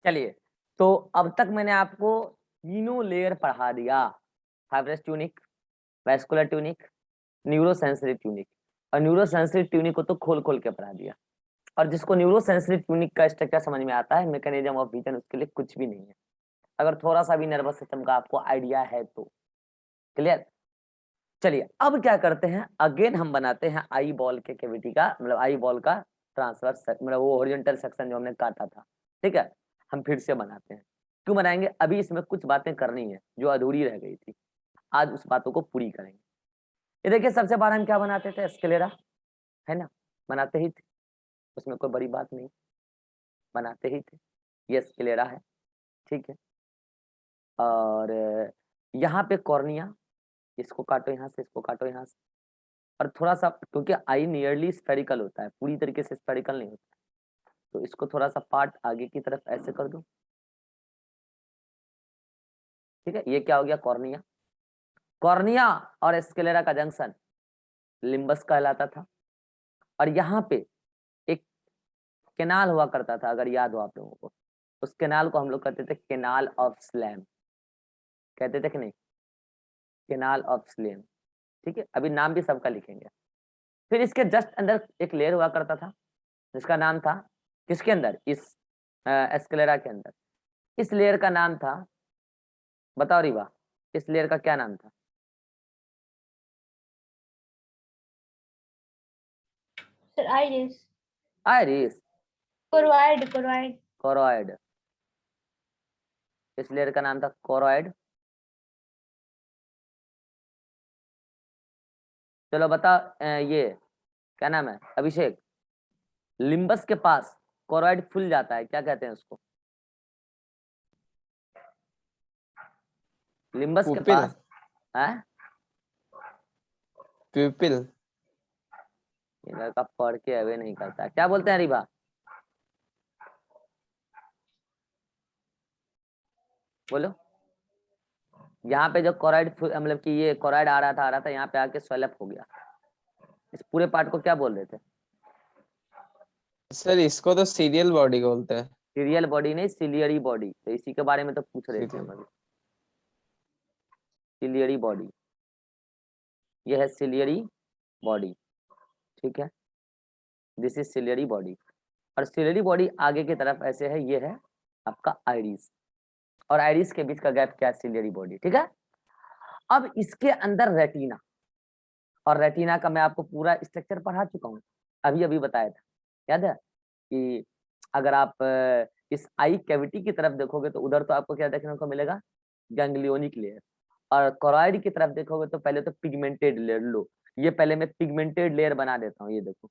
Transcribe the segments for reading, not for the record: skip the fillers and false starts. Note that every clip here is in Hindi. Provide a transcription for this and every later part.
चलिए, तो अब तक मैंने आपको तीनों लेयर पढ़ा दिया, fibrous tunic, vascular tunic, neurosensory tunic. और न्यूरोसेंसरी ट्यूनिक को तो खोल-खोल के पढ़ा दिया। और जिसको न्यूरोसेंसरी ट्यूनिक का स्ट्रक्चर समझ में आता है, मैकेनिज्म ऑफ विजन उसके लिए कुछ भी नहीं है। अगर थोड़ा-सा भी नर्वस सिस्टम का आपको आइडिया है तो। क्लियर? चलिए, अब क्या करते हैं, अगेन हम बनाते हैं आई बॉल के कैविटी का, मतलब आई बॉल का ट्रांसवर्स मतलब वो हॉरिजॉन्टल सेक्शन जो हमने काटा था। ठीक है? हम फिर से बनाते हैं। क्यों बनाएंगे? अभी इसमें कुछ बातें करनी है जो अधूरी रह गई थी। आज उस बातों को पूरी करेंगे। ये देखिए, सबसे बार हम क्या बनाते थे? स्क्लेरा, है ना? बनाते ही थे, उसमें कोई बड़ी बात नहीं, बनाते ही थे। ये स्क्लेरा है, ठीक है? और यहाँ पे कॉर्निया, इसको काटो यहाँ से, इसको काटो यहाँ से। और थोड़ा-सा, क्योंकि आई नियरली स्फेरिकल होता है, पूरी तरीके से स्फेरिकल नहीं होता, तो इसको थोड़ा-सा पार्ट आगे की तरफ ऐसे कर दो। ठीक है? ये क्या हो गया? कॉर्निया। कॉर्निया और स्क्लेरा का जंक्शन लिम्बस कहलाता था। और यहाँ पे एक कैनाल हुआ करता था, अगर याद हो आप लोगों को। उस कैनाल को हम लोग कहते थे कैनाल ऑफ स्लैम। कहते थे कि नहीं? Canal of slam. ठीक है? अभी नाम भी सबका लिखेंगे। फिर इसके जस्ट अंदर एक लेयर हुआ करता था, जिसका नाम था, किसके अंदर? इस स्क्लेरा के अंदर। इस लेयर का नाम था, बताओ रीवा, इस लेयर का क्या नाम था? Sir iris. Iris. Choroid choroid. Choroid. इस लेयर का नाम था कोरोइड। चलो बता, ये क्या नाम है अभिषेक? लिम्बस के पास कोरोइड फूल जाता है, क्या कहते हैं उसको? लिम्बस के पुपिल। पास है? प्यूपिल। ये लड़का पढ़ के अवे नहीं करता है, क्या बोलते हैं रीवा? बोलो। यहाँ पे जो कोराइड, मतलब कि ये कोराइड आ रहा था, यहाँ पे आके स्वेलअप हो गया। इस पूरे पार्ट को क्या बोल रहे थे? सर इसको तो सीरियल बॉडी बोलते हैं। सीरियल बॉडी नहीं, सिलियरी बॉडी, तो इसी के बारे में तो पूछ रहे थे हम सीरियल। अभी। सिलियरी बॉडी, ये है सिलियरी बॉडी। ठीक है? This is ciliary body. और सिलियरी बॉडी आगे की तरफ ऐसे है, ये है आपका आइरिस। और आइरिस के बीच का गैप क्या है? Ciliary body. ठीक है? अब इसके अंदर रेटिना, और रेटिना का मैं आपको पूरा स्ट्रक्चर पढ़ा चुका हूँ, अभी अभी बताया था, याद है? कि अगर आप इस आई कैविटी की तरफ देखोगे तो उधर तो आपको क्या देखने को मिलेगा? Ganglionic layer. और कोरॉइड की तरफ देखोगे तो पहले तो पिगमेंटेड लेयर। लो, ये पहले मैं पिगमेंटेड लेयर बना देता हूँ, ये देखो,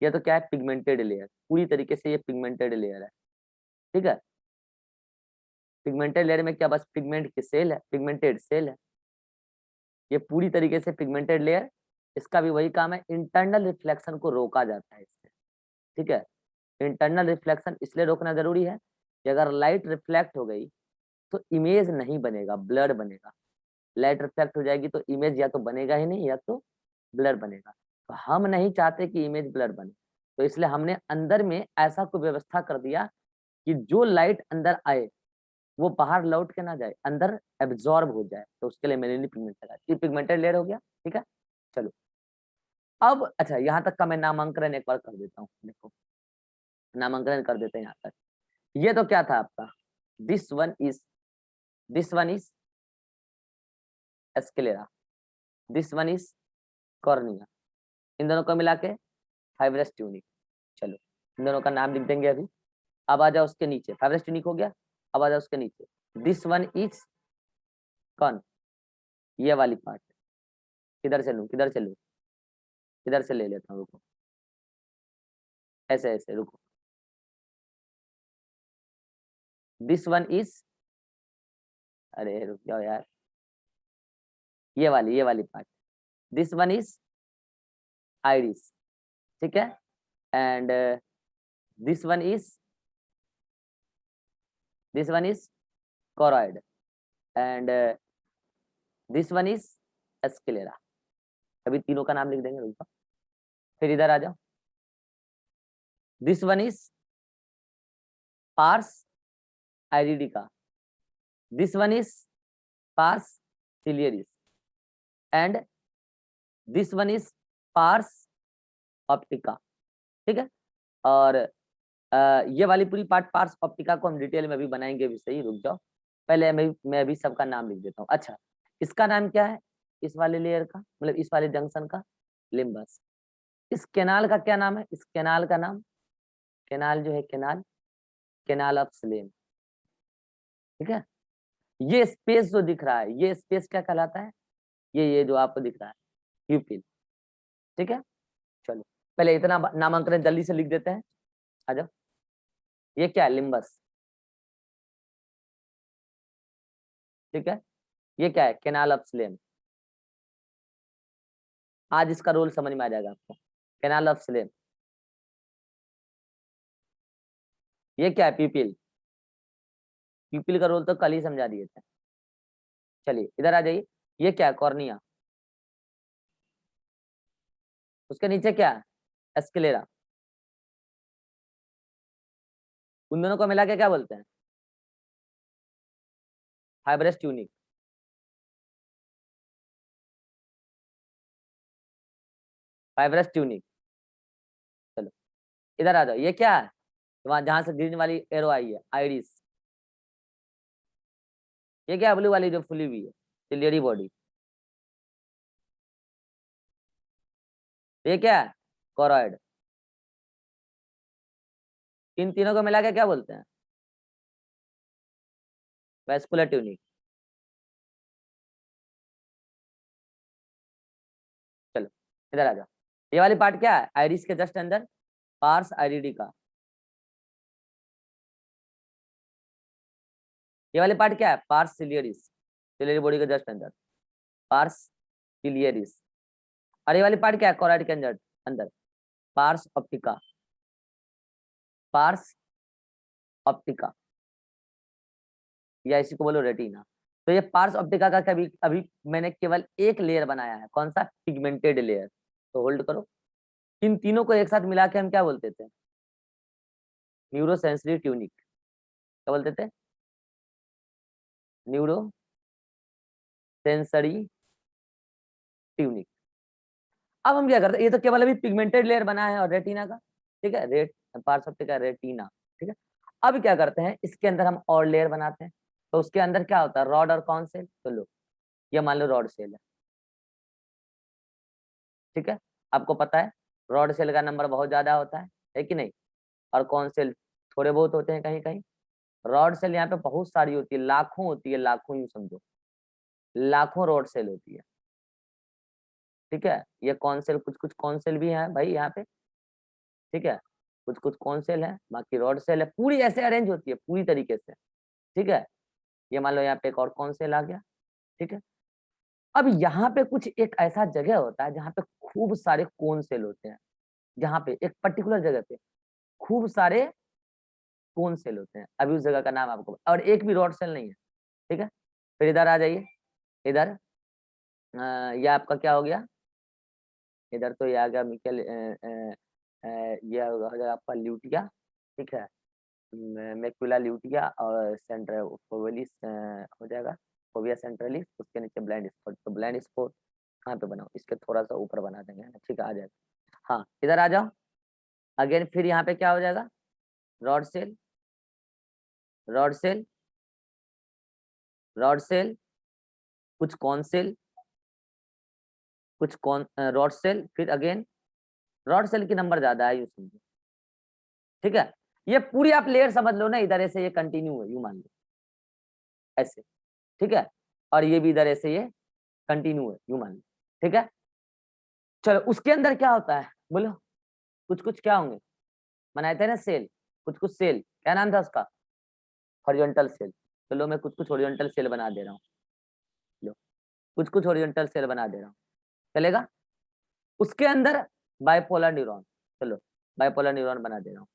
ये तो क्या है? पिगमेंटेड लेयर, पूरी तरीके से ये पिगमेंटेड लेयर है। ठीक है? पिगमेंटेड लेयर में क्या बस पिगमेंट की सेल है, पिगमेंटेड सेल है। ये पूरी तरीके से पिगमेंटेड लेयर, इसका भी वही काम है, इंटरनल रिफ्लेक्शन को रोका जाता है इससे। ठीक है? इंटरनल रिफ्लेक्शन इसलिए रोकना जरूरी है कि अगर लाइट रिफ्लेक्ट हो गई तो इमेज नहीं बनेगा, ब्लर बनेगा। लाइट रिफ्लेक्ट हो जाएगी तो इमेज या तो बनेगा ही नहीं, या तो ब्लर बनेगा। तो हम नहीं चाहते कि इमेज ब्लर बने, तो इसलिए हमने अंदर में ऐसा कोई व्यवस्था कर दिया कि जो लाइट अंदर आए वो बाहर लौट के ना जाए, अंदर एब्जॉर्ब हो जाए। तो उसके लिए मैंने पिगमेंट लगा, ये पिगमेंटेड लेयर हो गया। ठीक है? चलो, अब अच्छा, यहाँ तक का मैं नामांकन एक बार कर देता हूँ। देखो, नामांकन कर देते हैं यहाँ तक। ये तो क्या था आपका? This one is, this one is sclera, this one is cornea. इन दोनों को मिला के फाइब्रस ट्यूनिक। चलो, इन दोनों का नाम लिख देंगे अभी। अब आ जाओ उसके नीचे, फाइब्रस ट्यूनिक हो गया। अब आ जाओ उसके नीचे, दिस वन इज कौन? ये वाली पार्ट। किधर से लूं, किधर से लूं? किधर से ले लेता हूँ, रुको, ऐसे ऐसे रुको। दिस वन इज, अरे रुक जाओ यार, ये वाली part. This one is iris. ठीक है? And this one is, this one is choroid. And this one is sclera. अभी तीनों का नाम लिख देंगे, रुको। फिर इधर आ जाओ, this one is pars iridica, this one is pars ciliaris and this one is pars optica. ठीक है, और ये वाली पूरी पार्ट पार्स ऑप्टिका को हम डिटेल में अभी बनाएंगे भी, सही रुक जाओ, पहले मैं अभी सबका नाम लिख देता हूँ। अच्छा, इसका नाम क्या है, इस वाले लेयर का, मतलब इस वाले जंक्शन का लिम्बस। इस कैनाल का क्या नाम है, इस कैनाल का नाम, कैनाल जो है कैनाल ऑफ स्लेम। ठीक है, ये स्पेस जो दिख रहा है, ये स्पेस क्या कहलाता है, ये जो आपको दिख रहा है प्यूपिल। ठीक है, चलो पहले इतना नामांकन जल्दी से लिख देते हैं, आ जाओ। ये क्या है, लिम्बस। ठीक है, ये क्या है, कैनाल ऑफ स्लेम। आज इसका रोल समझ में आ जाएगा आपको, कैनाल ऑफ स्लेम। ये क्या है, प्यूपिल। प्यूपिल का रोल तो कल ही समझा दिए थे। चलिए इधर आ जाइए, ये क्या है, कॉर्निया। उसके नीचे क्या है, एस्केलेरा। उन दोनों को मिला के क्या बोलते हैं, फाइब्रस ट्यूनिक। Fibrous tunic. चलो इधर आ जाओ, ये क्या है, वहां जहां से ग्रीन वाली एरो आई है, आइरिस। ये क्या है, ब्लू वाली जो फुली हुई है, सिलियरी बॉडी। ये क्या है, कोरॉइड। इन तीनों को मिला के क्या बोलते हैं, वैस्कुलर ट्यूनिक। चलो इधर आ जाओ, ये वाली पार्ट क्या है, आइरिस के जस्ट अंदर पार्स आइरिडी का। ये वाली पार्ट क्या है, पार्स सिलियरिस, सिलियरी बॉडी के जस्ट अंदर पार्स सिलियरिस। और ये वाली पार्ट क्या है, कोरॉइड के अंदर अंदर पार्स ऑप्टिका, पार्स ऑप्टिका, या इसी को बोलो रेटिना। तो ये पार्स ऑप्टिका का कभी अभी मैंने केवल एक लेयर बनाया है, कौन सा, पिगमेंटेड लेयर। तो होल्ड करो, इन तीनों को एक साथ मिला के हम क्या बोलते थे, न्यूरोसेंसरी ट्यूनिक। क्या बोलते थे, न्यूरो सेंसरी ट्यूनिक। अब हम क्या करते हैं, ये तो केवल अभी पिगमेंटेड लेयर बना है और रेटिना का, ठीक है, रेट पार्स ऑप्टिका रेटिना। ठीक है, अब क्या करते हैं, इसके अंदर हम और लेयर बनाते हैं। तो उसके अंदर क्या होता है, रॉड और कौन सेल। तो लो ये मान लो रॉड सेल है। ठीक है, आपको पता है रॉड सेल का नंबर बहुत ज्यादा होता है कि नहीं, और कौन सेल थोड़े बहुत होते हैं कहीं कहीं। रॉड सेल यहाँ पे बहुत सारी होती है, लाखों होती है, लाखों यूं समझो, लाखों रॉड सेल होती है। ठीक है, ये कौन सेल, कुछ कुछ कौन सेल भी है भाई यहाँ पे। ठीक है, कुछ कुछ कौन सेल है, बाकी रॉड सेल है, पूरी ऐसे अरेंज होती है पूरी तरीके से। ठीक है, ये मान लो यहाँ पे एक और कौन सेल आ गया। ठीक है, अब यहाँ पे कुछ एक ऐसा जगह होता है जहाँ पे खूब सारे कोन सेल होते हैं, जहाँ पे एक पर्टिकुलर जगह पे खूब सारे कोन सेल होते हैं। अभी उस जगह का नाम आपको, और एक भी रॉड सेल नहीं है। ठीक है, फिर इधर आ जाइए, इधर ये आपका क्या हो गया, इधर तो ये आ गया मिकल, ये हो जाएगा आपका ल्यूटिया। ठीक है, मैक्युला ल्यूटिया और सेंट्रल फोवेलिस हो जाएगा, फोविया सेंट्रलिस। उसके नीचे ब्लाइंड स्पॉट। तो ब्लाइंड स्पॉट कहाँ पे बनाओ, इसके थोड़ा सा ऊपर बना देंगे, है ना। ठीक है, आ जाएगा। हाँ इधर आ जाओ अगेन, फिर यहाँ पे क्या हो जाएगा, rod cell, rod cell, rod cell, कुछ कौन सेल, कुछ कौन रॉड सेल, फिर अगेन रॉड सेल की नंबर ज्यादा है, यूं समझो। ठीक है, ये पूरी आप लेयर समझ लो ना, इधर ऐसे ये कंटिन्यू है, यूं मान लो ऐसे। ठीक है, और ये भी इधर ऐसे ये कंटिन्यू है, यूं मान लो। ठीक है, चलो उसके अंदर क्या होता है बोलो, कुछ कुछ क्या होंगे, बनाए थे ना सेल, कुछ कुछ सेल, क्या नाम था उसका, हॉरिजॉन्टल सेल। चलो मैं कुछ कुछ हॉरिजॉन्टल सेल बना दे रहा हूँ, लो कुछ कुछ हॉरिजॉन्टल सेल बना दे रहा हूँ, चलेगा। उसके अंदर बाइपोलर न्यूरॉन, चलो बाइपोलर न्यूरॉन बना दे रहा हूँ।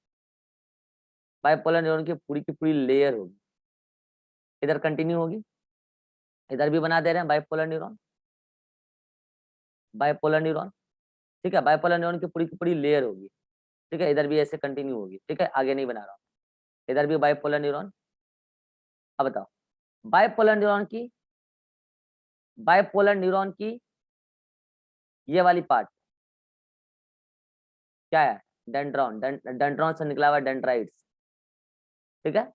बाइपोलर न्यूरॉन की पूरी लेयर होगी, इधर कंटिन्यू होगी, इधर भी बना दे रहे हैं बाइपोलर न्यूरॉन, बाइपोलर न्यूरॉन। ठीक है, बाइपोलर न्यूरॉन की पूरी लेयर होगी। ठीक है, इधर भी ऐसे कंटिन्यू होगी। ठीक है, आगे नहीं बना रहा हूँ, इधर भी बाइपोलर न्यूरॉन, अब बताओ, बाइपोलर न्यूरॉन की ये वाली पार्ट क्या है? डेंड्रॉन, डेंड्रॉन से निकला हुआ डेंड्राइट्स, ठीक है,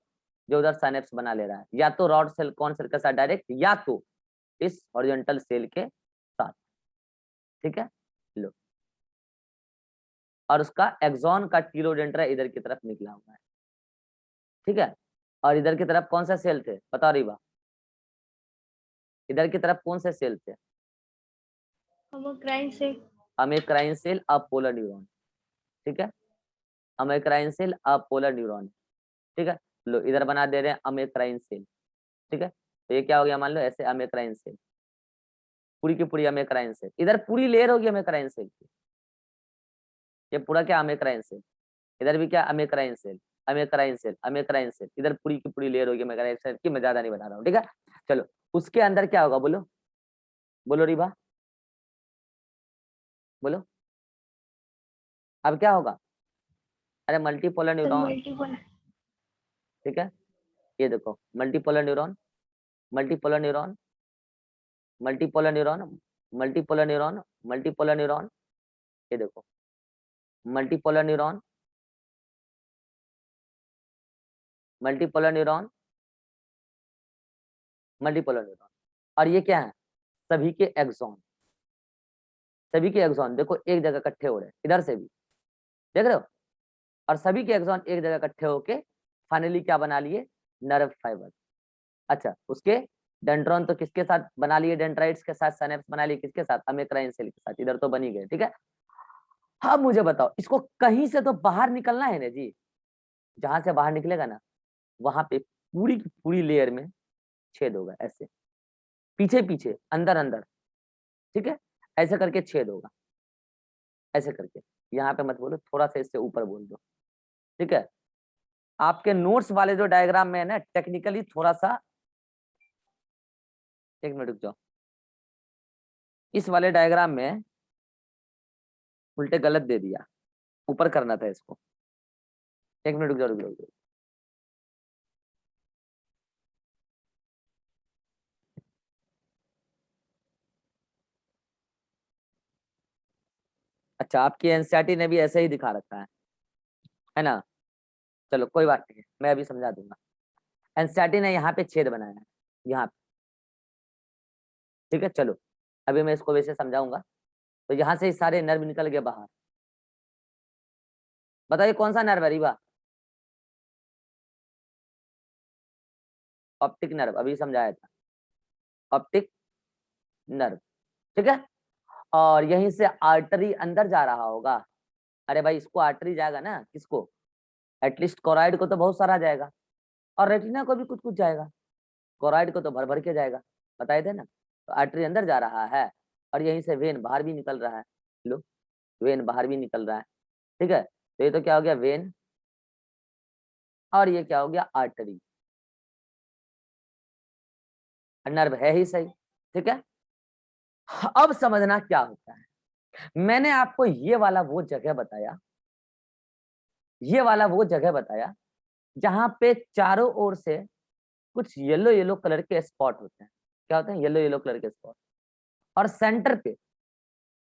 जो उधर साइनेप्स बना ले रहा है, या तो रॉड सेल कौन सेल के साथ डायरेक्ट, या तो इस हॉरिजॉन्टल सेल के साथ, ठीक है। लो, और उसका एक्सॉन का टीलोडेंड्रा इधर की तरफ निकला हुआ है, ठीक है। और इधर की तरफ कौन सा सेल थे बताओ रीवा, इधर की तरफ कौन से सेल थे? अमोक्राइन से अमेक्राइन सेल, अपोलर न्यूरॉन, ठीक है, अमेक्राइन सेल अपोलर न्यूरॉन, ठीक है। लो, इधर बना दे रहे हैं अमेक्राइन सेल, ठीक है। तो ये क्या हो गया, मान लो ऐसे अमेक्राइन सेल, पूरी की पूरी अमेक्राइन सेल, इधर पूरी लेयर होगी अमेक्राइन सेल की, ये पूरा क्या अमेक्राइन सेल, इधर भी क्या अमेक्राइन सेल, अमेक्राइन सेल, अमेक्राइन सेल, इधर पूरी की पूरी लेयर होगी अमेक्राइन सेल की, मैं ज्यादा नहीं बता रहा हूँ, ठीक है। चलो, उसके अंदर क्या होगा, बोलो बोलो रीवा, बोलो अब क्या होगा? अरे मल्टीपोलर सर न्यूरॉन, मल्टीपल ठीक है। ये देखो multipolar neuron, multipolar neuron, multipolar neuron, multipolar neuron, multipolar neuron, ये देखो multipolar neuron, multipolar neuron, multipolar neuron, और ये क्या है? सभी के एक्सॉन, सभी के एक्सॉन देखो एक जगह इकट्ठे हो रहे हैं, इधर से भी देख रहे हो, और सभी के एक्सॉन एक जगह इकट्ठे होके फाइनली क्या बना लिए? Nerve fibre. अच्छा, उसके डेंड्रॉन तो किसके साथ बना लिए? डेंड्राइट्स के साथ। सिनेप्स बना लिए किसके साथ? अमेक्राइन सेल के साथ। इधर तो बनी गए, ठीक है। अब मुझे बताओ, इसको कहीं से तो बाहर निकलना है ना जी, जहां से बाहर निकलेगा ना, वहां पे पूरी की पूरी लेयर में छेद होगा, ऐसे पीछे पीछे, अंदर अंदर, ठीक है, ऐसे करके छेद होगा, ऐसे करके। यहाँ पे मत बोलो, थोड़ा सा इससे ऊपर बोल दो, ठीक है। आपके नोट्स वाले जो डायग्राम में है ना, टेक्निकली थोड़ा सा, एक मिनट रुक जाओ, इस वाले डायग्राम में उल्टे गलत दे दिया, ऊपर करना था इसको। एक मिनट रुक जाओ, रुक जाओ, रुक जाओ। अच्छा, आपकी एनसीईआरटी ने भी ऐसे ही दिखा रखा है ना? चलो कोई बात नहीं है, मैं अभी समझा दूंगा। एनसीईआरटी ने यहाँ पे छेद बनाया है, यहाँ पे, ठीक है। चलो, अभी मैं इसको वैसे समझाऊंगा। तो यहाँ से सारे नर्व निकल गए बाहर। बताइए कौन सा नर्व है रीवा? ऑप्टिक नर्व, अभी समझाया था, ऑप्टिक नर्व, ठीक है। और यहीं से आर्टरी अंदर जा रहा होगा। अरे भाई, इसको आर्टरी जाएगा ना, किसको? एटलीस्ट कोराइड को तो बहुत सारा जाएगा, और रेटिना को भी कुछ कुछ जाएगा, कोराइड को तो भर भर के जाएगा, बताए थे ना। तो आर्टरी अंदर जा रहा है, और यहीं से वेन बाहर भी निकल रहा है। लो, वेन बाहर भी निकल रहा है, ठीक है। तो ये तो क्या हो गया? वेन, और ये क्या हो गया? आर्टरी। नर्व है ही सही, ठीक है। अब समझना क्या होता है। मैंने आपको ये वाला वो जगह बताया, ये वाला वो जगह बताया जहां पे चारों ओर से कुछ येलो येलो कलर के स्पॉट होते हैं। क्या होते हैं? येलो येलो कलर के स्पॉट। और सेंटर पे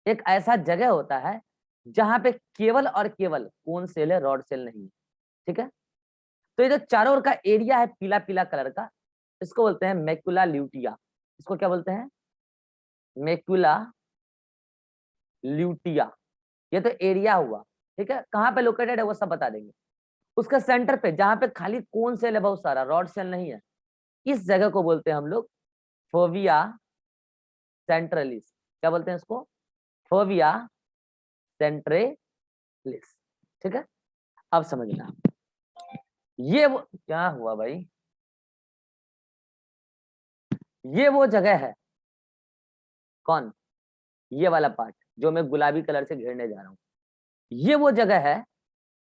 एक ऐसा जगह होता है जहां पे केवल और केवल कोन सेल है, रॉड सेल नहीं है, ठीक है। तो ये जो चारों ओर का एरिया है पीला पीला कलर का, इसको बोलते हैं मैक्युला ल्यूटिया। इसको क्या बोलते हैं? Macula lutea. ये तो एरिया हुआ, ठीक है। कहाँ पे लोकेटेड है वो सब बता देंगे। उसका सेंटर पे जहां पे खाली कोन सेल है, बहुत सारा रॉड सेल नहीं है, इस जगह को बोलते हैं हम लोग फोविया सेंट्रलिस। क्या बोलते हैं इसको? फोविया सेंट्रलिस, ठीक है। अब समझना, ये वो क्या हुआ भाई, ये वो जगह है, कौन? ये वाला पार्ट जो मैं गुलाबी कलर से घेरने जा रहा हूँ, ये वो जगह है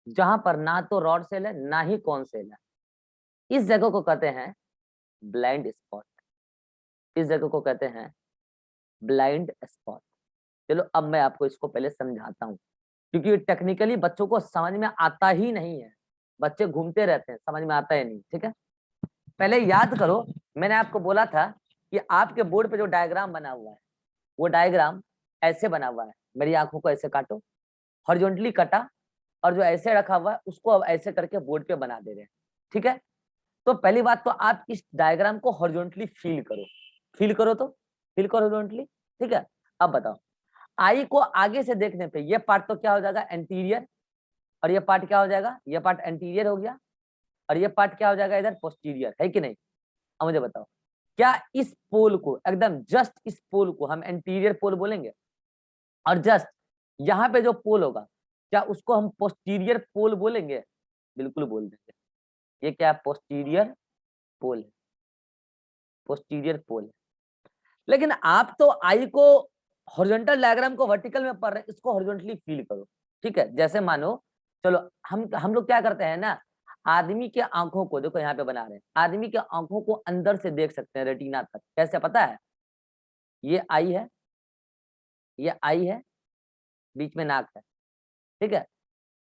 जहां पर ना तो रॉड सेल है ना ही कौन सेल है। इस जगह को कहते हैं ब्लाइंड स्पॉट, इस जगह को कहते हैं ब्लाइंड स्पॉट। चलो, अब मैं आपको इसको पहले समझाता हूँ, क्योंकि टेक्निकली बच्चों को समझ में आता ही नहीं है, बच्चे घूमते रहते हैं, समझ में आता ही नहीं, ठीक है। पहले याद करो, मैंने आपको बोला था कि आपके बोर्ड पे जो डायग्राम बना हुआ है वो डायग्राम ऐसे बना हुआ है। मेरी आंखों को ऐसे काटो, हॉरिजॉन्टली कटा, और जो ऐसे रखा हुआ है उसको अब ऐसे करके बोर्ड पे बना दे रहे हैं। ठीक है, तो पहली बात तो आप इस डायग्राम को हॉरिजॉन्टली फील करो, फील करो, तो फील करो हॉरिजॉन्टली। ठीक है, अब बताओ, आई को आगे से देखने पे ये पार्ट तो क्या हो जाएगा, एंटीरियर, और ये पार्ट क्या हो जाएगा, ये पार्ट एंटीरियर हो गया, और ये पार्ट क्या हो जाएगा इधर, पोस्टीरियर, है कि नहीं। अब मुझे बताओ, क्या इस पोल को, एकदम जस्ट इस पोल को हम एंटीरियर पोल बोलेंगे, और जस्ट यहाँ पे जो पोल होगा क्या उसको हम पोस्टीरियर पोल बोलेंगे? बिल्कुल बोल देंगे। ये क्या है, पोस्टीरियर पोल है, पोस्टीरियर पोल है। लेकिन आप तो आई को हॉरिजॉन्टल डायग्राम को वर्टिकल में पढ़ रहे हैं, इसको हॉरिजॉन्टली फील करो। ठीक है, जैसे मानो, चलो हम लोग क्या करते हैं ना, आदमी के आंखों को देखो यहाँ पे बना रहे हैं, आदमी के आंखों को अंदर से देख सकते हैं रेटिना तक। कैसे पता है, ये आई है, ये आई है, बीच में नाक है। ठीक है,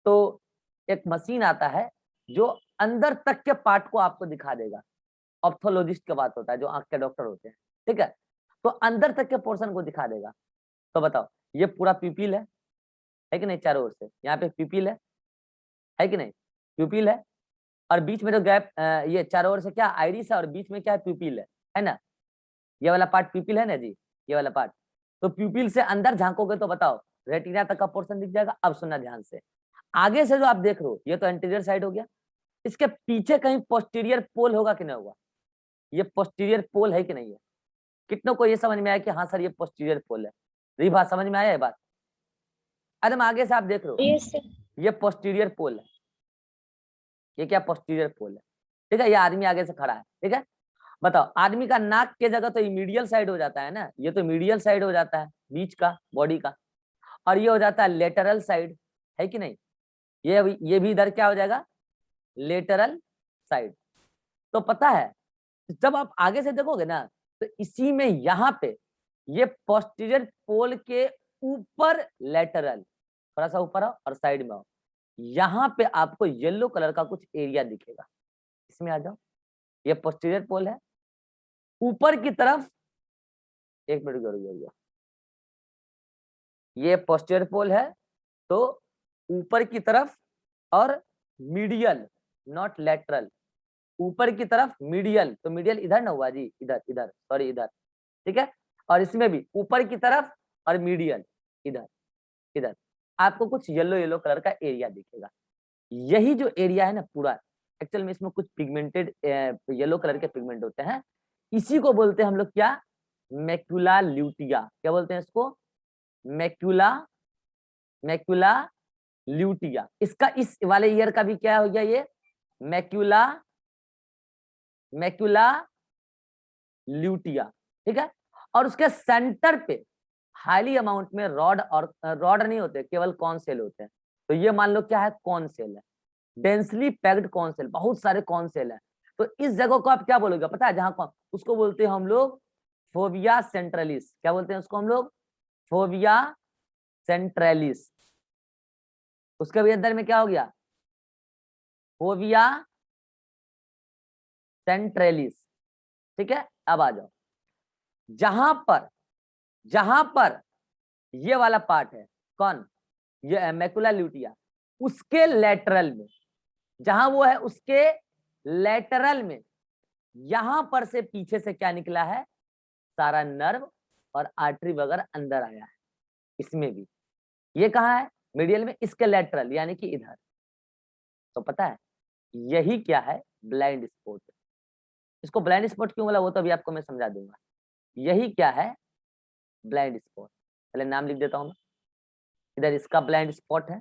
तो एक मशीन आता है जो अंदर तक के पार्ट को आपको दिखा देगा। ऑप्थोलॉजिस्ट का बात होता है, जो आंख के डॉक्टर होते हैं। ठीक है, तो अंदर तक के पोर्शन को दिखा देगा। तो बताओ, ये पूरा प्यूपिल है कि नहीं, चारों ओर से यहाँ पे प्यूपिल है कि नहीं, प्यूपिल है, और बीच में जो गैप, ये चारों ओर से क्या आइरिस है, और बीच में क्या है, प्यूपिल है ना। ये वाला पार्ट प्यूपिल है ना जी, ये वाला पार्ट। तो प्यूपिल से अंदर झांकोगे तो बताओ रेटिना तक का पोर्शन दिख जाएगा। अब सुनना ध्यान से, आगे से जो आप देख रहे हो ये तो एंटीरियर साइड हो गया, इसके पीछे कहीं पोस्टीरियर पोल होगा कि नहीं होगा, ये पोस्टीरियर पोल है कि नहीं है। कितनों को ये समझ में आया कि हाँ सर ये पोस्टीरियर पोल है, ये बात समझ में आया है बात। एकदम आगे से आप देख रहे हो, Yes, sir. ये पोस्टीरियर पोल है, ये क्या पोस्टीरियर पोल है। ठीक है, ये आदमी आगे से खड़ा है। ठीक है, बताओ, आदमी का नाक के जगह तो ये मीडियल साइड हो जाता है ना, ये तो मीडियल साइड हो जाता है बीच का बॉडी का, और ये हो जाता है लेटरल साइड, है कि नहीं। ये भी इधर क्या हो जाएगा, लेटरल साइड। तो पता है, जब आप आगे से देखोगे ना, तो इसी में यहाँ पे ये पोस्टीरियर पोल के ऊपर लेटरल, थोड़ा सा ऊपर आओ और साइड में आओ, यहाँ पे आपको येलो कलर का कुछ एरिया दिखेगा। इसमें आ जाओ, ये पोस्टीरियर पोल है, ऊपर की तरफ, एक मिनट रुक जाओ, ये पोस्टीरियर पोल है, तो ऊपर की तरफ और मीडियल, नॉट लेटरल, ऊपर की तरफ मीडियल, तो मीडियल इधर ना हुआ जी, इधर इधर, सॉरी इधर। ठीक है, और इसमें भी ऊपर की तरफ और मीडियल इधर इधर, आपको कुछ येलो येलो कलर का एरिया दिखेगा। यही जो एरिया है ना पूरा, एक्चुअल में इसमें कुछ पिगमेंटेड येलो कलर के पिगमेंट होते हैं, इसी को बोलते हैं हम लोग क्या, मैक्युला ल्यूटिया। क्या बोलते हैं इसको, मैक्युला, मैक्युला ल्यूटिया। इसका इस वाले ईयर का भी क्या हो गया, ये मैक्युला, मैक्युला ल्यूटिया। ठीक है, और उसके सेंटर पे हाईली अमाउंट में रॉड, और रॉड नहीं होते, केवल कॉन सेल होते हैं। तो ये मान लो क्या है, कॉन सेल है, डेंसली पैक्ड कॉन सेल, बहुत सारे कॉन सेल है। तो इस जगह को आप क्या बोलोगे पता है, जहां कौन, उसको बोलते हैं हम लोग फोविया सेंट्रलिस। क्या बोलते हैं उसको हम लोग, फोविया सेंट्रलिस। उसके भी अंदर में क्या हो गया, फोविया सेंट्रलिस। ठीक है, अब आ जाओ, जहां पर ये वाला पार्ट है, कौन, ये मैकुला ल्यूटिया, उसके लेटरल में, जहां वो है उसके लेटरल में, यहां पर से पीछे से क्या निकला है, सारा नर्व और आर्टरी वगैरह अंदर आया है। इसमें भी ये कहाँ है, मीडियल में, इसके लेटरल यानी कि इधर। तो पता है यही क्या है, ब्लाइंड स्पॉट। इसको ब्लाइंड स्पॉट क्यों बोला वो तो अभी आपको मैं समझा दूंगा। यही क्या है, ब्लाइंड स्पॉट। पहले नाम लिख देता हूं मैं, इधर इसका ब्लाइंड स्पॉट है,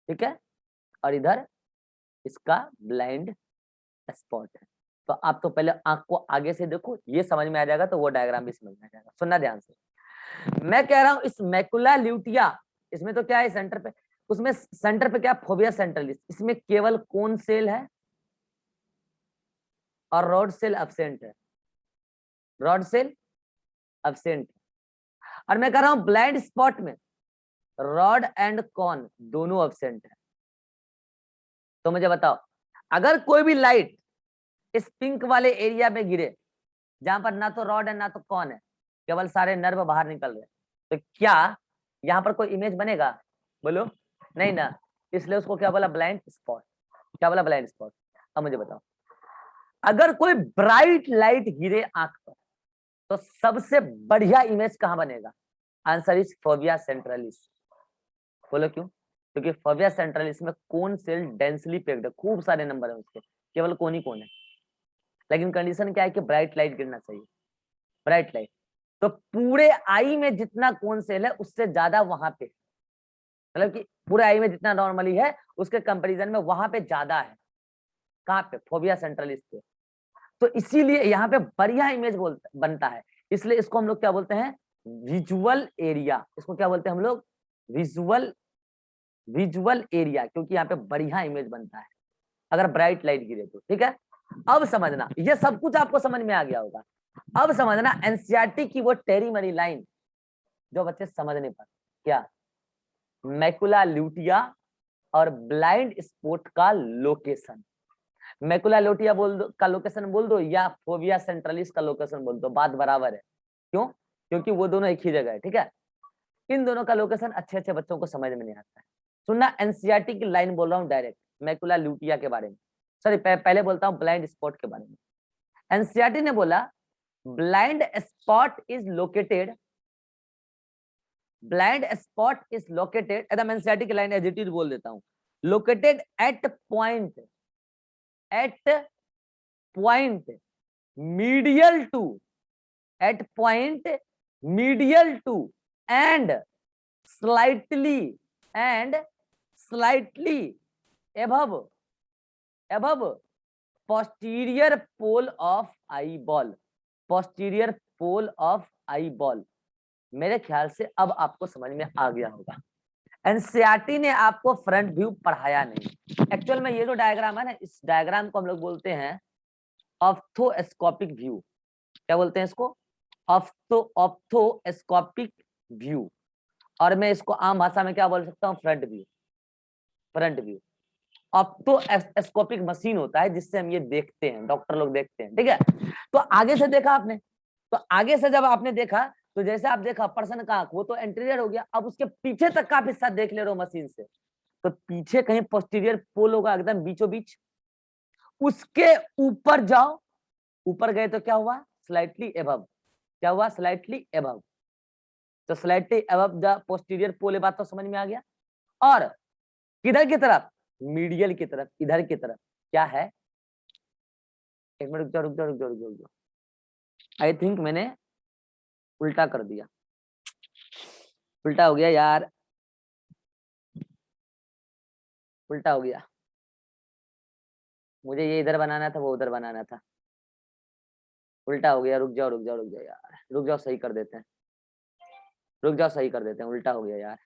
ठीक है, और इधर इसका ब्लाइंड स्पॉट है। तो आप तो पहले आंख को आगे से देखो, ये समझ में आ जाएगा, तो वो डायग्राम भी समझ में आ जाएगा। सुनना ध्यान से, मैं कह रहा हूं इस मैकुला ल्यूटिया, इसमें तो क्या है सेंटर पे, उसमें सेंटर पे क्या, फोविया सेंट्रलिस, इसमें केवल कोन सेल है और रॉड सेल एब्सेंट है, रॉड सेल एब्सेंट है। और मैं कह रहा हूं ब्लाइंड स्पॉट में रॉड एंड कॉन दोनों एब्सेंट है। तो मुझे बताओ, अगर कोई भी लाइट इस पिंक वाले एरिया में गिरे जहां पर ना तो रॉड है ना तो कौन है, केवल सारे नर्व बाहर निकल रहे, तो क्या यहाँ पर कोई इमेज बनेगा? बोलो नहीं ना, इसलिए उसको क्या बोला? Blind spot. क्या बोला? Blind spot. अब मुझे बताओ, अगर कोई ब्राइट लाइट गिरे आंख पर तो सबसे बढ़िया इमेज कहां बनेगा? Answer is fovea centralis. बोलो क्यों? क्योंकि फोविया सेंट्रलिस में कोन सेल डेंसली पैक्ड है, खूब सारे नंबर है उसके, केवल कोन ही कोन है। लेकिन कंडीशन क्या है कि ब्राइट लाइट गिरना चाहिए, ब्राइट लाइट। तो पूरे आई में जितना कोन सेल है उससे ज्यादा वहां पे, मतलब कि पूरे आई में जितना नॉर्मली है उसके कंपैरिजन में वहां पे ज्यादा है। कहाँ पे? फोविया सेंट्रलिस पे। तो इसीलिए यहाँ पे बढ़िया इमेज बनता है, इसलिए इसको हम लोग क्या बोलते हैं? Visual area. इसको क्या बोलते हैं हम लोग? विजुअल एरिया, क्योंकि यहाँ पे बढ़िया इमेज बनता है अगर ब्राइट लाइट गिरे तो। ठीक है, अब समझना, ये सब कुछ आपको समझ में आ गया होगा। अब समझना एनसीईआरटी की वो टेरी मरी लाइन जो बच्चे समझ नहीं पाते, क्या? मैकुला ल्यूटिया और ब्लाइंड स्पॉट का लोकेशन। मैकुला ल्यूटिया बोल दो का लोकेशन बोल दो, या फोविया सेंट्रलिस का लोकेशन बोल दो, बात बराबर है। क्यों? क्योंकि वो दोनों एक ही जगह है। ठीक है, इन दोनों का लोकेशन अच्छे अच्छे बच्चों को समझ में नहीं आता है। सुनना, एनसीईआरटी की लाइन बोल रहा हूँ डायरेक्ट मैकुला ल्यूटिया के बारे में, सॉरी पहले बोलता हूँ ब्लाइंड स्पॉट के बारे में। एनसीईआरटी ने बोला blind spot is located, blind spot is located, एकदम एनसीईआरटी की लाइन एज इट इज बोल देता हूँ, located at point medial to, at point medial to and slightly above posterior pole of eyeball, posterior pole of eyeball। मेरे ख्याल से अब आपको समझ में आ गया होगा। एनसीईआरटी ने आपको फ्रंट व्यू पढ़ाया नहीं। एक्चुअल में ये जो डायग्राम है ना, इस डायग्राम को हम लोग बोलते हैं ऑर्थोस्कोपिक व्यू। क्या बोलते हैं इसको? ऑर्थोस्कोपिक व्यू। और मैं इसको आम भाषा में क्या बोल सकता हूँ? Front view. Front view otoscopic machine होता है जिससे हम ये देखते हैं, डॉक्टर लोग देखते हैं। ठीक है, तो आगे से देखा आपने, तो आगे से जब आपने देखा तो जैसे आप देखा पर्सन का आंख, वो तो एंटीरियर हो गया, अब उसके पीछे तक का आप हिस्सा देख ले रहे हो मशीन से, तो पीछे कहीं पोस्टीरियर पोल होगा एकदम बीचों बीच, उसके ऊपर जाओ, ऊपर गए तो क्या हुआ? Slightly above. क्या हुआ? Slightly above. तो स्लाइटली एबव द पोस्टीरियर पोल, ये बात तो समझ में आ गया। और किधर की तरफ? मीडियल की तरफ, इधर की तरफ क्या है? एक मिनट रुक जाओ रुक जाओ रुक जाओ रुक जाओ रुक जाओ, आई थिंक मैंने उल्टा कर दिया, उल्टा हो गया यार, उल्टा हो गया। मुझे ये इधर बनाना था, वो उधर बनाना था, उल्टा हो गया। रुक जाओ रुक जाओ रुक जाओ यार, रुक जाओ सही कर देते हैं, रुक जाओ सही कर देते हैं, उल्टा हो गया यार।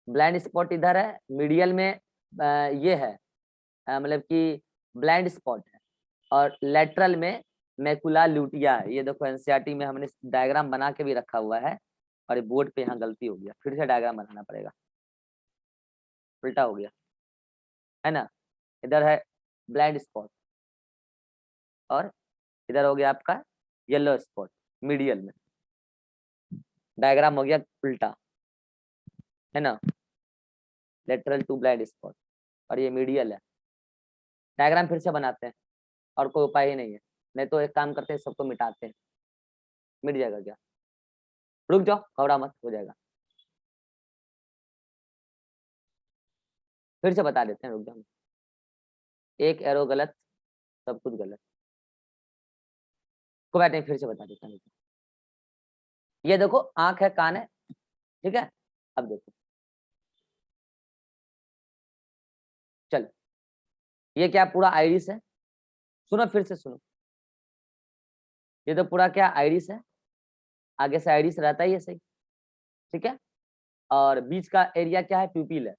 ब्लाइंड स्पॉट इधर है, मीडियल में ये है, मतलब कि ब्लाइंड स्पॉट है, और लेटरल में मैकुला ल्यूटिया है। ये देखो एनसीईआरटी में हमने डायग्राम बना के भी रखा हुआ है, और बोर्ड पे यहाँ गलती हो गया, फिर से डायग्राम बनाना पड़ेगा, उल्टा हो गया है ना। इधर है ब्लाइंड स्पॉट और इधर हो गया आपका येलो स्पॉट मीडियल में, डायग्राम हो गया उल्टा, है ना। लेटरल टू ब्लाइंड स्पॉट और ये मीडियल है। डायग्राम फिर से बनाते हैं, और कोई उपाय ही नहीं है, नहीं तो एक काम करते हैं, सबको मिटाते हैं, मिट जाएगा क्या? रुक जाओ, घबरा मत, हो जाएगा, फिर से बता देते हैं, रुक जाओ। एक एरो गलत, सब कुछ गलत, को बैठे फिर से बता देता हूँ। ये देखो आंख है, कान है, ठीक है। अब देखो, चलो ये क्या पूरा आइरिस है, सुनो फिर से सुनो, ये तो पूरा क्या आइरिस है, आगे से आइरिस रहता ही है, सही, ठीक है। और बीच का एरिया क्या है? प्यूपिल है।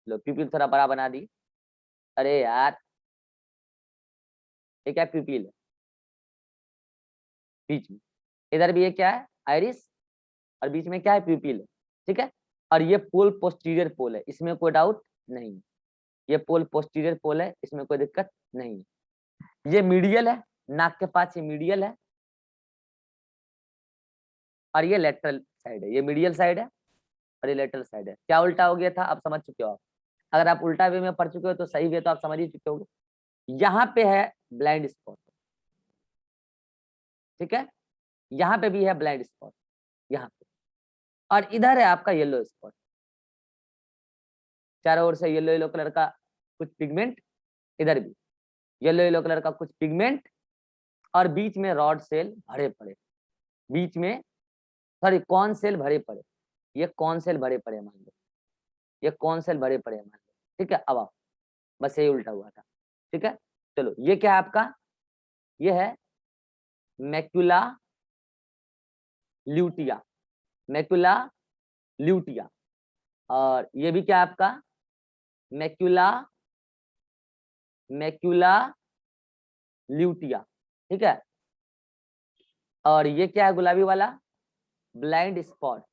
लो प्यूपिल थोड़ा बड़ा बना दी, अरे यार ये क्या? प्यूपिल है बीच में, इधर भी ये क्या है? आइरिस, और बीच में क्या है? प्यूपिल है, ठीक है। और ये पोल पोस्टीरियर पोल है, इसमें कोई डाउट नहीं, ये पोल पोस्टीरियर पोल है, इसमें कोई दिक्कत नहीं है। ये मीडियल है, नाक के पास ये मीडियल है और ये लेटरल साइड है। ये मीडियल साइड है और ये लेटरल साइड है। क्या उल्टा हो गया था आप समझ चुके हो आप। अगर आप उल्टा वे में पढ़ चुके हो तो सही वे तो आप समझ ही चुके होगे। यहाँ पे है ब्लाइंड स्पॉट, ठीक है, यहाँ पे भी है ब्लाइंड स्पॉट यहाँ पे, और इधर है आपका येलो स्पॉट। चारों ओर से येलो येलो कलर का कुछ पिगमेंट, इधर भी येलो येलो कलर का कुछ पिगमेंट, और बीच में रॉड सेल भरे पड़े, बीच में सॉरी कॉन सेल भरे पड़े। ये कॉन सेल भरे पड़े मान लो, ये कॉन सेल भरे पड़े मान लो, ठीक है। अब आप बस यही उल्टा हुआ था, ठीक है। चलो ये क्या है आपका, ये है मैक्युला ल्यूटिया, मैक्युला ल्यूटिया, और ये भी क्या है आपका मैक्युला, मैक्युला ल्यूटिया, ठीक है। और ये क्या है गुलाबी वाला, ब्लाइंड स्पॉट,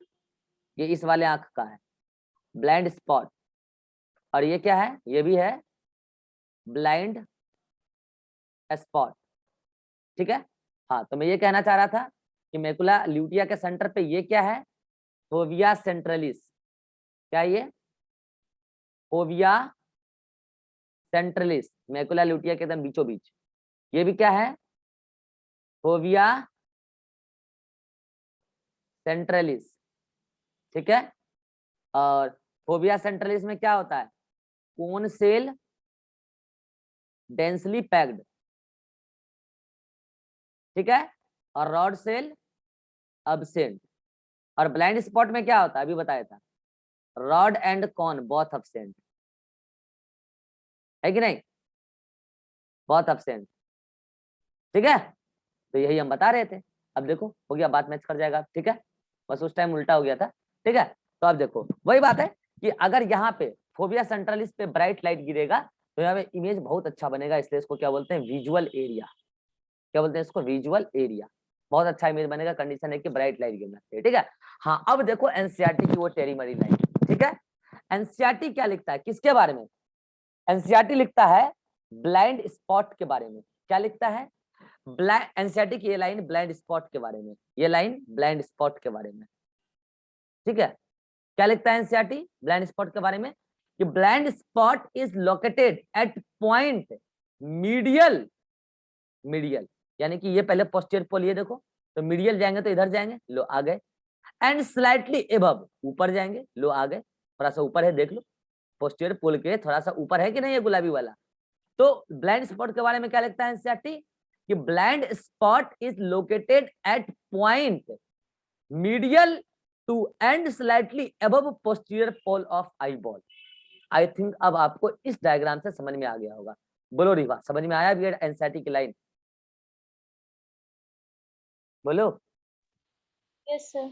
ये इस वाले आंख का है ब्लाइंड स्पॉट। और ये क्या है, ये भी है ब्लाइंड स्पॉट, ठीक है। हाँ तो मैं ये कहना चाह रहा था कि मैकुला ल्यूटिया के सेंटर पे ये क्या है, फोविया सेंट्रलिस, क्या ये फोविया सेंट्रलिस, मैकुला ल्यूटिया के एकदम बीचों बीच। ये भी क्या है, फोविया सेंट्रलिस, ठीक है। और फोविया सेंट्रलिस में क्या होता है, कोन सेल डेंसली पैक्ड, ठीक है, और रॉड सेल अब्सेंट। और ब्लाइंड स्पॉट में क्या होता है अभी बताया था, rod and cone both absent, है कि नहीं, बोथ अब्सेंट, ठीक है। तो यही हम बता रहे थे। अब देखो हो गया, बात मैच कर जाएगा, ठीक है। बस उस टाइम उल्टा हो गया था, ठीक है। तो अब देखो वही बात है कि अगर यहाँ पे फोबिया सेंट्रलिस पे ब्राइट लाइट गिरेगा तो यहाँ पे इमेज बहुत अच्छा बनेगा, इसलिए इसको क्या बोलते हैं, विजुअल एरिया। क्या बोलते हैं इसको, विजुअल एरिया। बहुत अच्छा इमेज बनेगा, कंडीशन है कि ब्राइट लाइट गिरना चाहिए, ठीक है। हाँ अब देखो एनसीईआरटी की वो टेरी मरी लाइन, ठीक है। एनसीईआरटी क्या लिखता है, किसके बारे में, एनसीईआरटी लिखता है ब्लाइंड स्पॉट के बारे में। क्या लिखता है, एनसीईआरटी की ये लाइन ब्लाइंड स्पॉट के बारे में, ये लाइन ब्लाइंड स्पॉट के बारे में, ठीक है। क्या लिखता है एनसीईआरटी ब्लाइंड स्पॉट के बारे में, कि blind spot is located at point medial, medial यानी कि ये पहले पोस्टीरियर पोल, ये देखो तो मीडियल जाएंगे तो इधर जाएंगे, लो आ गए, एंड स्लाइटली एबव ऊपर जाएंगे, लो आ गए, थोड़ा सा ऊपर है देख लो, पोस्टीरियर पोल के थोड़ा सा ऊपर है कि नहीं है गुलाबी वाला। तो ब्लाइंड स्पॉट के बारे में क्या लिखता है एनसीईआरटी, कि blind spot is located at point medial to and slightly above posterior pole of eyeball. I think अब आपको इस डायग्राम से समझ में आ गया होगा। बोलो रिवा, समझ में आया भी एनसीईआरटी की लाइन, बोलो। Yes sir.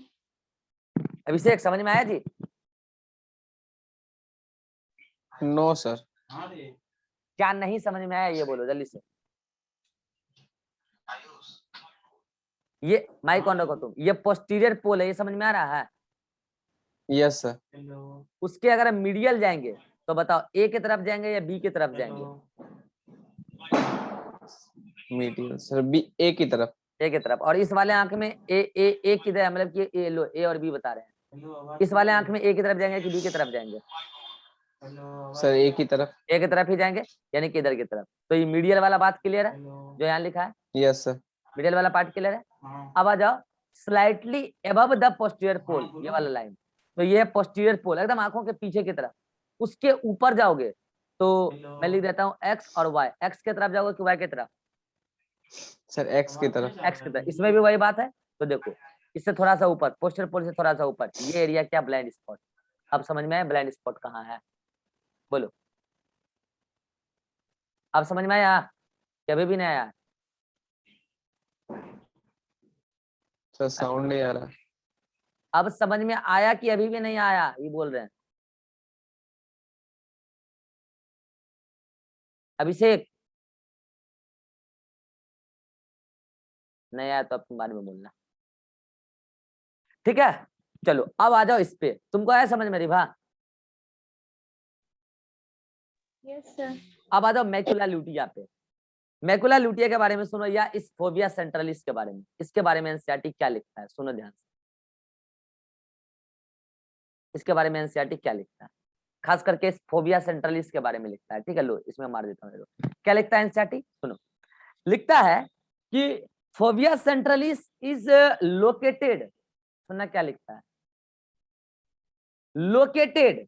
अभिषेक समझ में आया जी, नो सर। क्या नहीं समझ में आया ये बोलो जल्दी से। ये माइक ऑन रखो तुम, ये पोस्टीरियर पोल है, ये समझ में आ रहा है। Yes sir. उसके अगर हम मीडियल जाएंगे तो बताओ ए की तरफ जाएंगे या बी की तरफ जाएंगे, मीडियल सर, बी ए की तरफ। ए की तरफ। और इस वाले आंख में ए किधर है, मतलब कि ए लो ए और बी बता रहे हैं, इस वाले आंख में ए की तरफ जाएंगे कि बी की तरफ जाएंगे, सर ए की तरफ। ए की तरफ ही जाएंगे, यानी कि इधर की तरफ। तो ये मीडियल वाला बात क्लियर है जो यहाँ लिखा है, यस सर। मिडिल वाला पार्ट क्लियर है। अब आ जाओ स्लाइटली एबव द पोस्टीरियर पोल, ये वाला लाइन, तो ये है पोस्टीरियर पोल एकदम आंखों के पीछे की तरफ। उसके ऊपर जाओगे तो मैं लिख देता हूँ एक्स और वाई, एक्स की तरफ जाओगे कि वाई की तरफ, सर एक्स की तरफ। एक्स की तरफ। इसमें भी वही बात है, तो देखो इससे थोड़ा सा ऊपर, पोस्टीरियर पोल से थोड़ा सा ऊपर, ये एरिया क्या, ब्लाइंड स्पॉट। अब समझ में आया ब्लाइंड स्पॉट कहाँ है, बोलो। अब समझ में आया कि अभी भी नहीं आया, सर साउंड नहीं आ रहा। अब समझ में आया कि अभी भी नहीं आया, ये बोल रहे हैं अभिषेक। नहीं आया तो अपने बारे में बोलना, ठीक है। चलो अब आ जाओ इस पे, तुमको आया समझ में रिभा, Yes, sir. अब आ जाओ मैकुला ल्यूटिया पे। मैकुला ल्यूटिया के बारे में सुनो, या इस फोबिया सेंट्रलिस के बारे में, इसके बारे में एनसीईआरटी क्या लिखता है, सुनो ध्यान से। इसके बारे में एनसीईआरटी क्या लिखता है, खास करके इस फोबिया सेंट्रलिस के बारे में लिखता है। ठीक है, लो इसमें मार देता हूँ। क्या लिखता है एनसीईआरटी, सुनो। लिखता है कि फोबिया सेंट्रलिस इज लोकेटेड, सुनना क्या लिखता है, located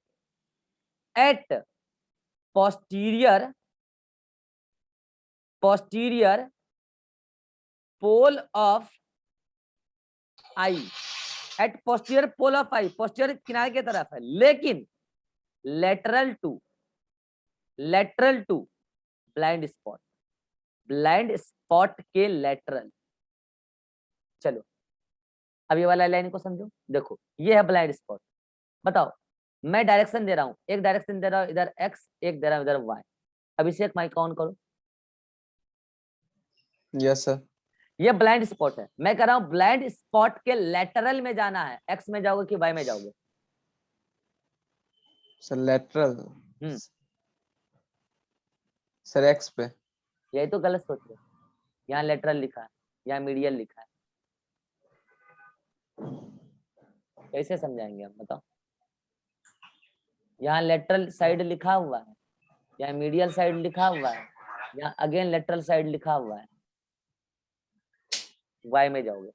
at posterior pole of eye, at posterior pole of eye, posterior किनारे की तरफ है, लेकिन lateral to blind spot के lateral। चलो अब ये वाला लाइन को समझो, देखो ये है ब्लाइंड स्पॉट। बताओ, मैं डायरेक्शन दे रहा हूँ, एक डायरेक्शन दे रहा हूँ इधर एक्स, एक दे रहा हूँ इधर वाई। अभिषेक माइक ऑन करो। Yes sir. ये ब्लाइंड स्पॉट है, मैं कह रहा हूँ ब्लाइंड स्पॉट के लेटरल में जाना है, एक्स में जाओगे कि वाई में जाओगे? Sir lateral. सर एक्स पे। यही तो गलत सोच रहे हो, यहाँ लेटरल लिखा है, यहाँ मीडियल लिखा है, कैसे समझाएंगे हम, बताओ। यहाँ लेटरल साइड लिखा हुआ है, यहाँ मीडियल साइड लिखा हुआ है, यहाँ अगेन लेटरल साइड लिखा हुआ है, वाई में जाओगे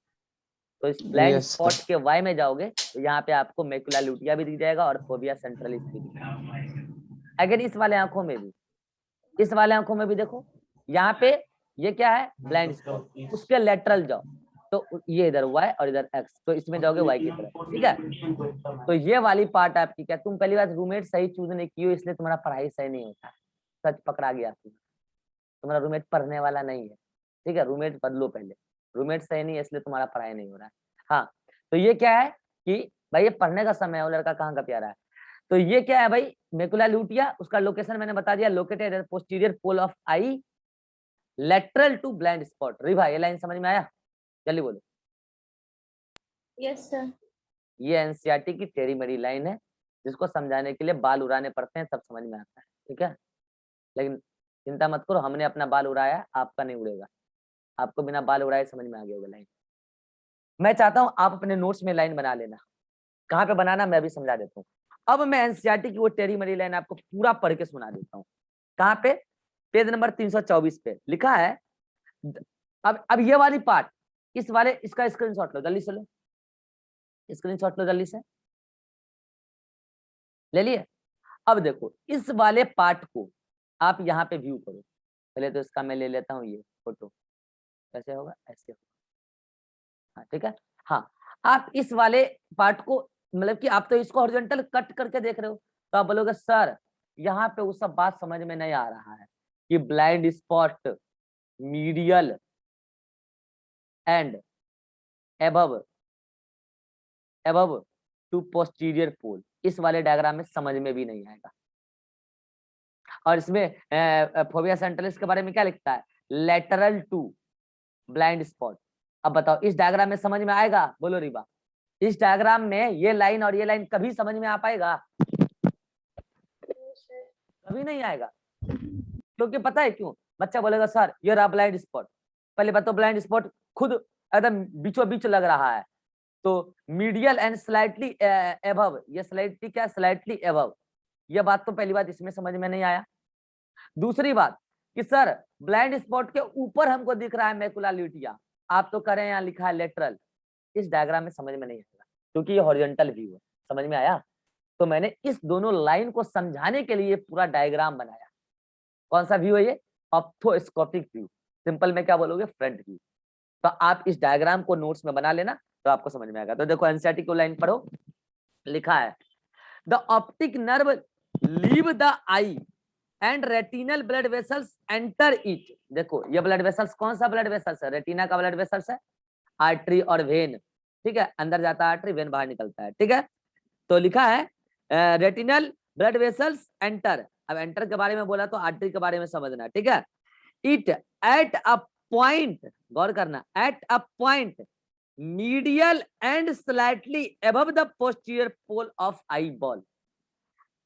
तो इस ब्लाइंड Yes, स्पॉट sir. के वाई में जाओगे तो यहाँ पे आपको मैकुला ल्यूटिया भी दिख जाएगा और फोबिया सेंट्रलिस भी दिख जाएगा। अगर इस वाले आंखों में भी, इस वाले आंखों में भी देखो, यहाँ पे ये क्या है, ब्लाइंड स्पॉट, उसके लेटरल जाओ तो ये इधर वाई और इधर एक्स, तो इसमें जाओगे वाई की तरफ। ठीक है, तो ये वाली पार्ट आपकी क्या, तुम पहली बार रूममेट सही चूज नहीं की हो, इसलिए तुम्हारा पढ़ाई सही नहीं होता है, सच पकड़ा गया तुम्हारा रूममेट पढ़ने वाला नहीं है। ठीक है, रूममेट बदलो पहले, रूममेट सही नहीं है इसलिए तुम्हारा पढ़ाई नहीं हो रहा है। हाँ, तो ये क्या है कि भाई ये पढ़ने का समय है, वो लड़का कहाँ का प्यारा है। तो ये क्या है भाई, मैकुला ल्यूटिया, उसका लोकेशन मैंने बता दिया, located at posterior pole of eye lateral to blind spot. Ribha ये लाइन समझ में आया, जल्दी बोलो। Yes sir. ये एनसीईआरटी की टेढ़ी मेढ़ी लाइन है, जिसको समझाने के लिए बाल उड़ाने पड़ते हैं तब समझ में आता है। ठीक है, लेकिन चिंता मत करो, हमने अपना बाल उड़ाया, आपका नहीं उड़ेगा, आपको बिना बाल उड़ाए समझ में आ गया होगा लाइन। मैं चाहता हूं आप अपने नोट्स में लाइन बना लेना, कहाँ पे बनाना मैं भी समझा देता हूँ। अब मैं एनसीईआरटी की वो टेढ़ी मेढ़ी लाइन आपको पूरा पढ़ के सुना देता हूँ। कहाँ पे, पेज नंबर 324 पे लिखा है। अब ये वाली पार्ट, इस वाले, इसका स्क्रीनशॉट लो जल्दी से, लो स्क्रीनशॉट लो जल्दी से, ले लिए। अब देखो इस वाले पार्ट को आप यहाँ पे व्यू करो, पहले तो इसका मैं ले लेता हूँ ये फोटो, कैसे होगा, ऐसे होगा। हाँ ठीक है, हाँ आप इस वाले पार्ट को, मतलब कि आप तो इसको हॉरिजॉन्टल कट करके देख रहे हो, तो आप बोलोगे सर यहाँ पे वो सब बात समझ में नहीं आ रहा है कि blind spot medial and above to posterior pole, इस वाले डायग्राम में समझ में भी नहीं आएगा। और इसमें फोबिया सेंट्रलिस के बारे में क्या लिखता है, लेटरल टू ब्लाइंड स्पॉट। अब बताओ इस डायग्राम में समझ में आएगा, बोलो रिबा, इस डायग्राम में ये लाइन और ये लाइन कभी समझ में आ पाएगा? कभी नहीं आएगा, क्योंकि पता है क्यों, बच्चा बोलेगा सर ये रहा ब्लाइंड स्पॉट, पहले बताओ ब्लाइंड स्पॉट खुद एकदम बीचों बीच लग रहा है, तो मीडियल एंड स्लाइटली एबव, ये स्लाइटली क्या, स्लाइटली एबव, ये बात तो पहली बात इसमें समझ में नहीं आया। दूसरी बात कि सर ब्लाइंड स्पॉट के ऊपर हमको दिख रहा है मैकुला ल्यूटिया, आप तो करें यहाँ लिखा है लेटरल, इस डायग्राम में समझ में नहीं आएगा क्योंकि ये हॉरिजॉन्टल व्यू है। समझ में आया? तो मैंने इस दोनों लाइन को समझाने के लिए पूरा डायग्राम बनाया। कौन सा व्यू है ये, ऑर्थोस्कोपिक व्यू, सिंपल में क्या बोलोगे, फ्रंट व्यू। तो आप इस डायग्राम को नोट्स में बना लेना तो आपको समझ में आएगा। तो देखो एनसीईआरटी को लाइन पढ़ो, लिखा है the optic nerve leave the I and retinal blood vessels enter it. देखो ये ब्लड वेसल्स कौन सा ब्लड वेसल्स है, रेटिना का ब्लड वेसल्स है, आर्टरी और वेन। ठीक है, अंदर जाता है आर्टरी, वेन बाहर निकलता है। ठीक है, तो लिखा है रेटिनल ब्लड वेसल्स एंटर। अब एंटर के बारे में बोला तो आर्टरी के बारे में समझना। ठीक है, इट एट अ पॉइंट, गौर करना, at a point medial and slightly above the posterior pole of eyeball,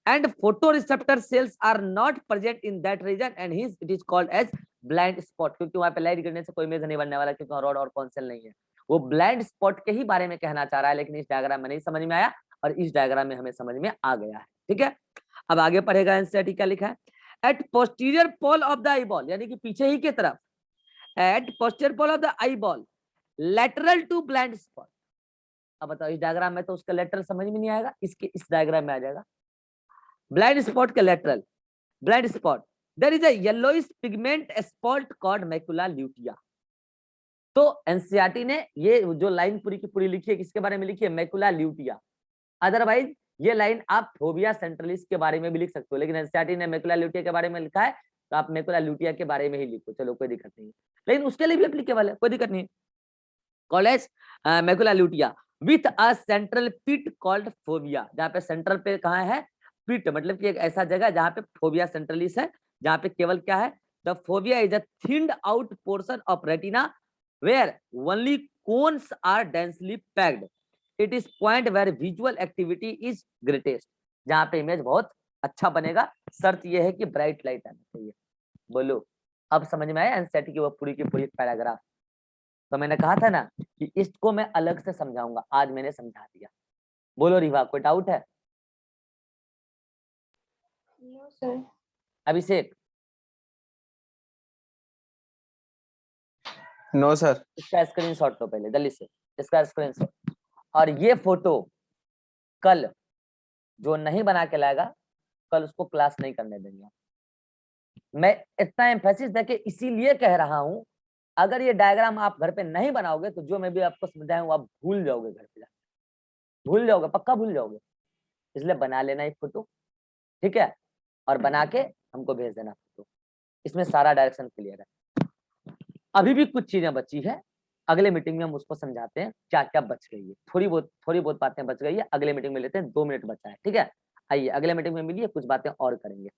and photoreceptor cells are not present in that region and hence it is called as blind spot, क्योंकि वहां पे लाइट गिरने से कोई इमेज नहीं बनने वाला, क्योंकि रॉड और कौन सेल नहीं है। वो ब्लाइंड स्पॉट के ही बारे में कहना चाह रहा है, लेकिन इस डायग्राम में नहीं समझ में आया और इस डायग्राम में हमें समझ में आ गया है। ठीक है, अब आगे पढ़ेगा एनसीईआरटी क्या लिखा है। At posterior pole of the eyeball, यानी कि पीछे ही की तरफ, at posterior pole of the eyeball lateral to blind spot. अब बताओ इस डायग्राम में तो उसका लेटरल समझ में नहीं आएगा, इसके इस डायग्राम में आ जाएगा। ब्लाइंड स्पॉट के lateral, blind spot there is a yellowish pigment spot called macula lutea. तो एनसीईआरटी ने ये जो लाइन पूरी की पूरी लिखी है किसके बारे में लिखी है, मैकुला ल्यूटिया। अदरवाइज ये लाइन आप फोबिया सेंट्रलिस के बारे में भी लिख सकते हो, लेकिन एनसीईआरटी ने मैकुला ल्यूटिया के बारे में लिखा है तो आप मैकुला ल्यूटिया के बारे में ही लिखो, चलो कोई दिक्कत नहीं है, लेकिन उसके लिए भी एप्लीकेबल है, कोई दिक्कत नहीं है। Called macula lutea with a central pit called fovea, जहाँ पे सेंट्रल पे कहाँ है, पिट, मतलब कि एक ऐसा जगह जहाँ पे फोबिया सेंट्रलिस है, जहाँ पे केवल क्या है, the phobia is a thinned out portion of retina where only cones are densely packed. It is point where visual activity is greatest. जहाँ पे इमेज बहुत अच्छा बनेगा, शर्त यह है कि ब्राइट लाइट आना चाहिए। बोलो अब समझ में आया एनसीईआरटी की वो पूरी की पूरी पैराग्राफ। तो मैंने कहा था ना कि इसको मैं अलग से समझाऊंगा, आज मैंने समझा दिया। बोलो रिवा, कोई डाउट है? No sir. Abhishek, no sir. इसका स्क्रीनशॉट लो पहले जल्दी से, इसका स्क्रीनशॉट। और ये फोटो कल जो नहीं बना के लाएगा, कल उसको क्लास नहीं करने देंगे। मैं इतना एम्फेसिस देके इसीलिए कह रहा हूं, अगर ये डायग्राम आप घर पे नहीं बनाओगे तो जो मैं भी आपको समझाया हूं आप भूल जाओगे, घर पे जाकर भूल जाओगे, पक्का भूल जाओगे। इसलिए बना लेना एक फोटो, ठीक है, और बना के हमको भेज देना फोटो। इसमें सारा डायरेक्शन क्लियर है। अभी भी कुछ चीजें बची है, अगले मीटिंग में हम उसको समझाते हैं क्या क्या बच गई है। थोड़ी बहुत बातें बच गई है, अगले मीटिंग में लेते हैं, 2 मिनट बचा है। ठीक है, आइए अगले मीटिंग में मिलिए, कुछ बातें और करेंगे।